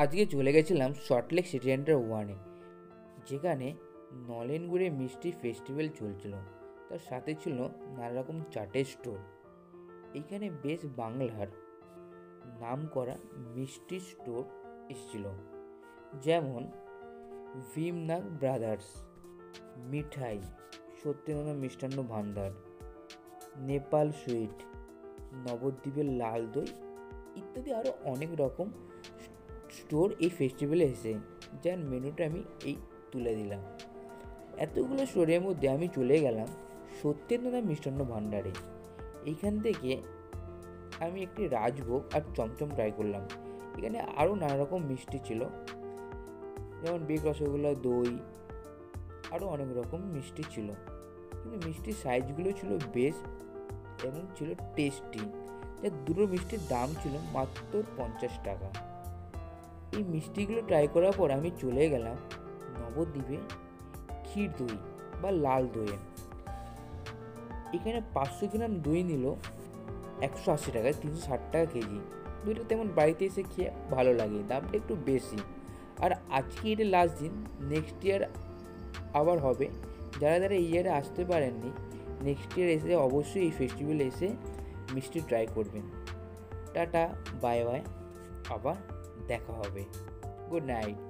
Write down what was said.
আজকে চলে গেছিলাম সল্টলেক সিটি সেন্টার 1-এ, যেখানে নলেন গুড়ে মিষ্টি ফেস্টিভ্যাল চলছিল। তার সাথে ছিল নানা রকম চাটের স্টোর। এইখানে বেশ বাংলার নাম করা মিষ্টি স্টোর এসেছিল, যেমন ভীমনাগ ব্রাদার্স, মিঠাই, সত্যেন্দ্রনাথ মিষ্টান্ন ভাণ্ডার, নেপাল সুইট, নবদ্বীপের লাল দই ইত্যাদি আরও অনেক রকম স্টোর এই ফেস্টিভ্যালে এসে, যার মেনুটা আমি এই তুলে দিলাম। এতগুলো স্টোরের মধ্যে আমি চলে গেলাম সত্যেন্দ্রনাথ মিষ্টান্ন ভাণ্ডারে। এইখান থেকে আমি একটি রাজভোগ আর চমচম ট্রাই করলাম। এখানে আরও নানা রকম মিষ্টি ছিল, যেমন বেক রসগোল্লা, দই, আরও অনেক রকম মিষ্টি ছিল। কিন্তু মিষ্টির সাইজগুলো ছিল বেশ এবং ছিল টেস্টি। যা দুটো মিষ্টির দাম ছিল মাত্র 50 টাকা। এই মিষ্টিগুলো ট্রাই করার পর আমি চলে গেলাম নবদ্বীপে ক্ষীর দই বা লাল দইয়ে। এখানে 500 গ্রাম দই নিল 180 টাকায়, 360 টাকা কেজি। দইটা তেমন বাড়িতে এসে খেয়ে ভালো লাগে, দামটা একটু বেশি। আর আজকে এটা লাস্ট দিন, নেক্সট ইয়ার আবার হবে। যারা যারা এই ইয়ারে আসতে পারেননি, নেক্সট ইয়ার এসে অবশ্যই এই ফেস্টিভ্যালে এসে মিষ্টি ট্রাই করবেন। টাটা, বাই বাই, আবার দেখা হবে। Good night.